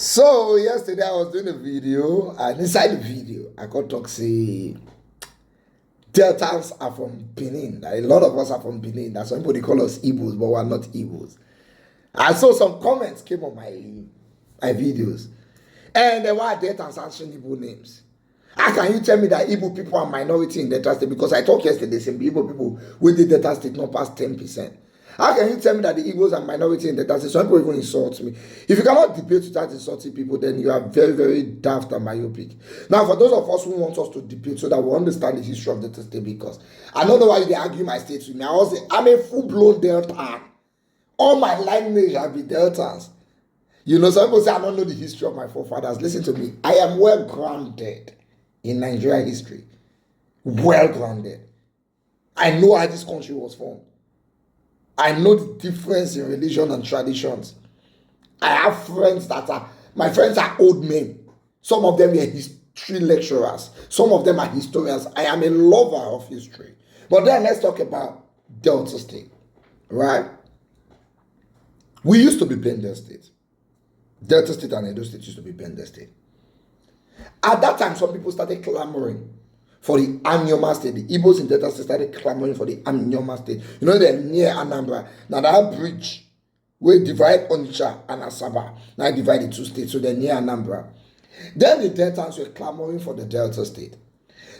So yesterday I was doing a video, and inside the video I got talk say Deltans are from Benin. That a lot of us are from Benin. That some people they call us Igbos, but we're not Igbos. I saw some comments came on my videos, and there were Deltans answering Igbo names. How can you tell me that Igbo people are minority in Delta State? Because I talked yesterday, some Igbo people with the Delta State not past 10%. How can you tell me that the Igbos are minority in Delta State? Some people even insult me. If you cannot debate without insulting people, then you are very, very daft and myopic. Now, for those of us who want us to debate so that we understand the history of Delta State, because I don't know why they argue my state with me. I'm a full-blown Delta. All my lineage have been Deltans. You know, some people say I don't know the history of my forefathers. Listen to me. I am well grounded in Nigerian history. Well grounded. I know how this country was formed. I know the difference in religion and traditions. I have friends my friends are old men. Some of them are history lecturers. Some of them are historians. I am a lover of history. But then let's talk about Delta State, right? We used to be Bendel State. Delta State and Edo State used to be Bendel State. At that time, some people started clamoring for the Anyoma State. The Igbos in Delta State started clamoring for the Anyoma State. You know, they're near Anambra. Now, that bridge will divide Onitsha and Asaba. Now, I divide the two states, so they're near Anambra. Then the Deltans were clamoring for the Delta State.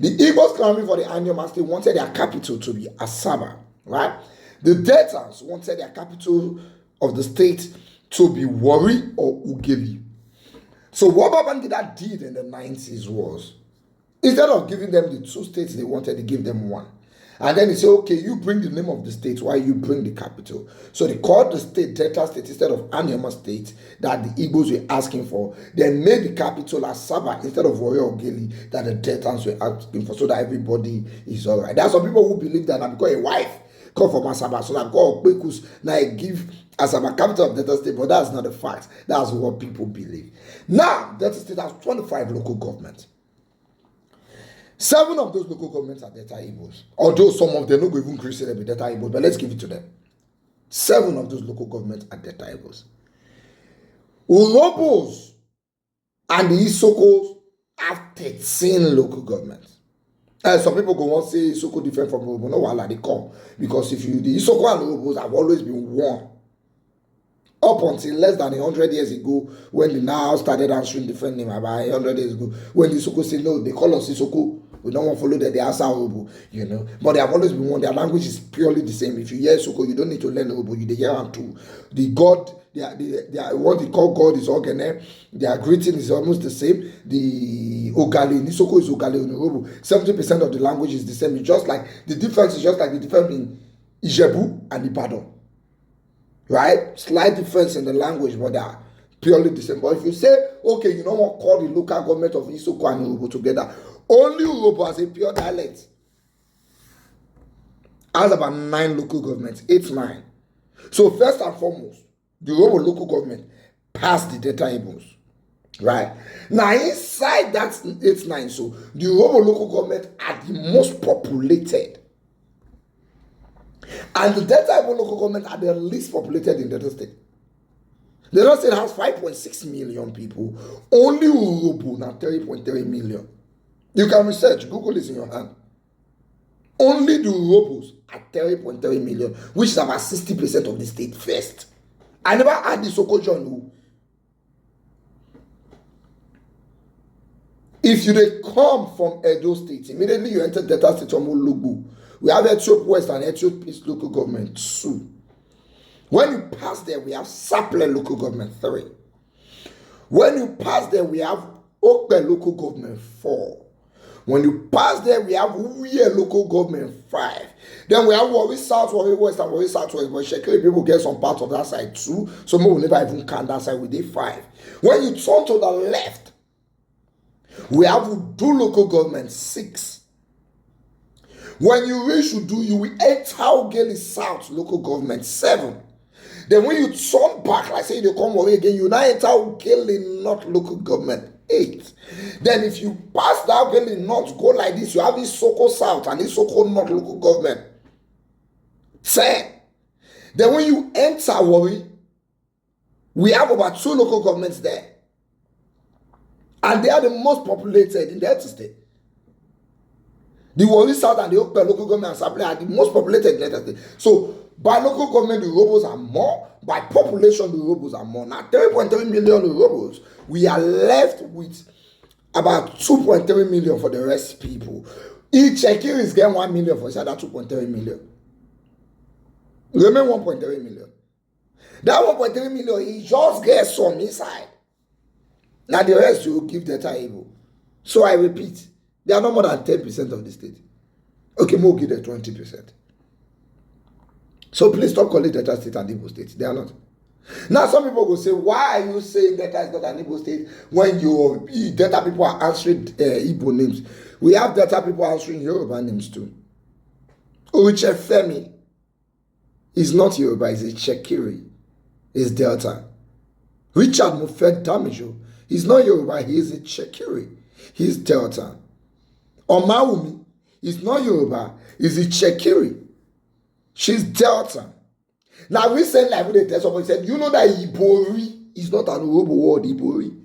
The Igbos clamoring for the Anyoma State wanted their capital to be Asaba, right? The Deltans wanted their capital of the state to be Warri or Ugeli. So what Babangida did in the 90s was, instead of giving them the two states they wanted, they give them one. And then he said, okay, you bring the name of the state while you bring the capital. So they called the state Delta State instead of Anyama State that the Igbos were asking for. They made the capital Asaba instead of Warri or Ugeli that the Deltans were asking for, so that everybody is all right. There are some people who believe that because a wife come from Asaba, so that God Kwekus now give Asaba capital of Delta State, but that's not the fact. That's what people believe. Now, Delta State has 25 local governments. 7 of those local governments are Delta Igbos. Although some of them don't even create them with Delta Igbos, but let's give it to them. 7 of those local governments are Delta Igbos. Urobos and the Isokos have 13 local governments. Some people go and say Isoko different from Urobo. No, wala, they come. Because the Isoko and Urobos have always been one. Up until less than 100 years ago, when they now started answering different names, about 100 years ago, when the Isoko said, no, they call us Isoko, we don't want to follow that, they answer Urobo, you know. But they have always been one. Their language is purely the same. If you hear Isoko, you don't need to learn Urobo, you hear them too. The God, what they call God is Ogene. Their greeting is almost the same. The Ogale, Isoko is Ogale in Urobo. 70% of the language is the same. It's just like, the difference is just like the difference in Ijebu and Ibadan. Right? Slight difference in the language, but they are purely the same. But if you say, okay, you don't want to call the local government of Isoko and Urobo together, only Urobo as a pure dialect has about 9 local governments, 8, 9. So first and foremost, the Urobo local government passed the Delta Igbos. Right? Now inside that 8, 9, so the Urobo local government are the most populated. And the Delta Igbo local government are the least populated in Delta State. Delta State has 5.6 million people. Only Urobo now 3.3 million. You can research. Google is in your hand. Only the Urobos are 3.3 million, which is about 60% of the state first. I never had the Sokojon. If you come from Edo State, immediately you enter Delta State from Olugbo. We have Etiop West and Etiop East local government 2. When you pass there, we have Saple local government 3. When you pass there, we have Okpe local government 4. When you pass there, we have Uye local government 5. Then we have Warri South, Warri West, and Warri Southwest. But Shekiri people get some parts of that side too. Some people will never even count that side with 5. When you turn to the left, we have Udu local government 6. When you reach Udu, you will enter Ugeli South local government 7. Then when you turn back, like say you come away again, you now enter Ugeli North local government 8. Then if you pass that Ugeli North, go like this, you have Isoko South and Isoko North local government 10. Then when you enter Warri, we have about 2 local governments there. And they are the most populated in the Delta State. The Warri South and the Okpe local government assembly are the most populated in the Delta State. So by local government, the Urhobos are more. By population, the Urhobos are more. Now 3.3 million Urhobos. We are left with about 2.3 million for the rest people. Each Shekiri is getting 1 million for that 2.3 million. Remain 1.3 million. That 1.3 million, he just gets some inside. Now the rest you will give Delta Igbo. So I repeat, they are not more than 10% of the state. Okay, we'll give them 20%. So please stop calling Delta State an Igbo state. They are not. Now some people will say, why are you saying Delta is not an Igbo state when your Delta people are answering Igbo names? We have Delta people answering Yoruba names too. Uche Femi is not Yoruba, he's a Chekiri. He's Delta. Richard Mufet Damijo, he's not Yoruba, he is a Chekiri. He's Delta. Omaumi is not Yoruba, he's a Chekiri. She's Delta. Now recently, I would tell somebody said, you know that Ibori is not an Urhobo word, Ibori.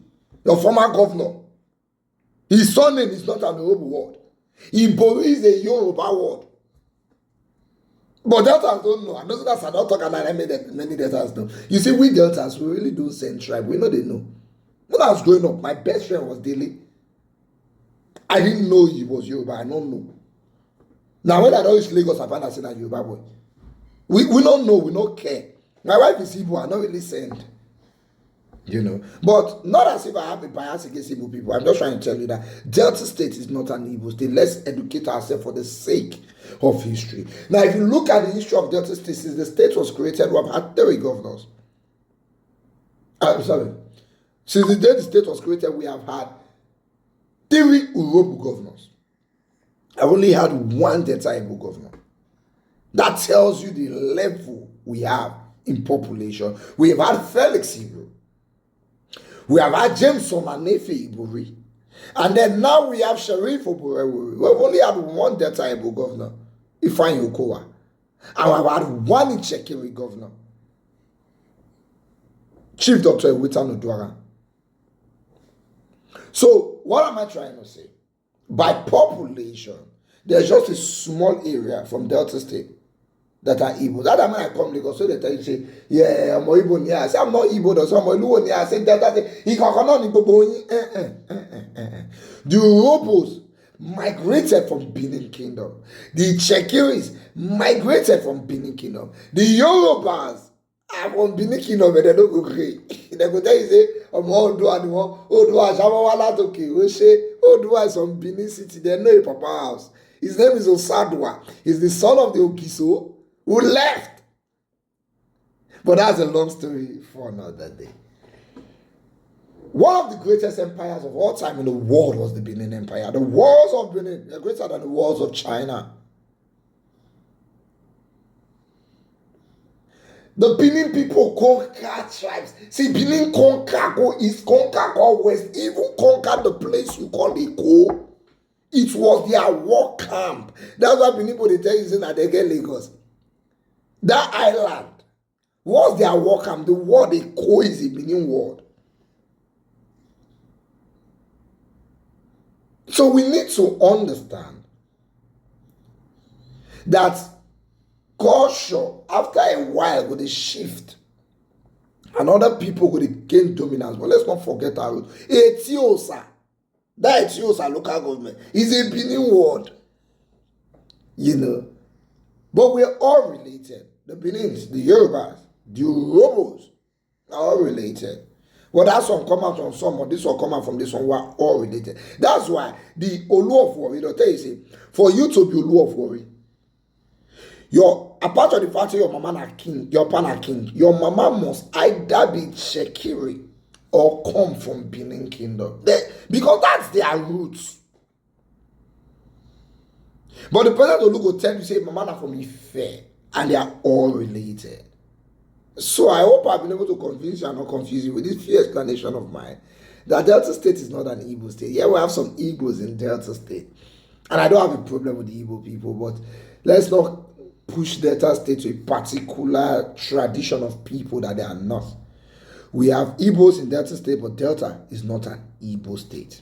Your former governor. His surname is not an Urhobo word. Ibori is a Yoruba word. But Deltas don't know. And those that are not talking about many Deltas know. You see, we Deltas, we really don't send tribe. We know they know. When I was growing up, my best friend was Dele. I didn't know he was Yoruba. I don't know. Now when I don't reach Lagos, I find out that Yoruba boy. We don't know, we don't care. My wife is Igbo, I don't really send. You know. But not as if I have a bias against Igbo people. I'm just trying to tell you that Delta State is not an Igbo state. Let's educate ourselves for the sake of history. Now, if you look at the history of Delta State, since the state was created, we have had 3 governors. I'm sorry. Since the day the state was created, we have had 3 Urhobo governors. I've only had 1 Delta Igbo governor. That tells you the level we have in population. We have had Felix Igbo. We have had James Omanefe Ibori. And then now we have Sharif Oborewuri. We've only had 1 Delta Igbo governor, Ifeanyi Okowa. And we've had 1 Ichekiri governor, Chief Dr. Ewitan Oduara. So, what am I trying to say? By population, there's just a small area from Delta State that are Igbo. That time when I come to Lagos, so they tell you, say, yeah, I'm Igbo near. I say, I'm not Igbo, though, so I'm Igbo near. I say, Delta State, he can't come on Igbo. The Urhobos migrated from Benin Kingdom. The Chekiris migrated from Benin Kingdom. The Yorubas are from Benin Kingdom, and they don't go great. They go tell you, say, I'm Odua, Jamawala Toki, Odua is from Benin City. They know a papa house. His name is Osadua. He's the son of the Okiso who left. But that's a long story for another day. One of the greatest empires of all time in the world was the Benin Empire. The walls of Benin are greater than the walls of China. The Benin people conquer tribes. See, Benin conquer, go east, conquer, go west, even conquer the place you call Eko. It was their war camp. That's why Benin people, they tell you that they get Lagos. That island was their war camp. The word Eko is a Benin word. So we need to understand that culture, after a while, will shift. And other people will gain dominance. But let's not forget our root. Etiosa. That Etiosa local government is a Benin word. You know. But we're all related. The Benins, the Yorubas, the Urhobos are all related. Well, that's one come out from someone, this one come out from this one, we're all related. That's why the Olu of Warri, they'll tell you, say, for you to be Olu of Warri, apart from the fact that your mama are king, your pan are king, your mama must either be Chekiri or come from Benin Kingdom. Because that's their roots. But the person Olu will tell you, say, mama are from Ife, and they are all related. So I hope I've been able to convince you and not confuse you with this few explanation of mine that Delta State is not an Igbo state. Yeah, we have some Igbos in Delta State. And I don't have a problem with the Igbo people, but let's not push Delta State to a particular tradition of people that they are not. We have Igbos in Delta State, but Delta is not an Igbo state.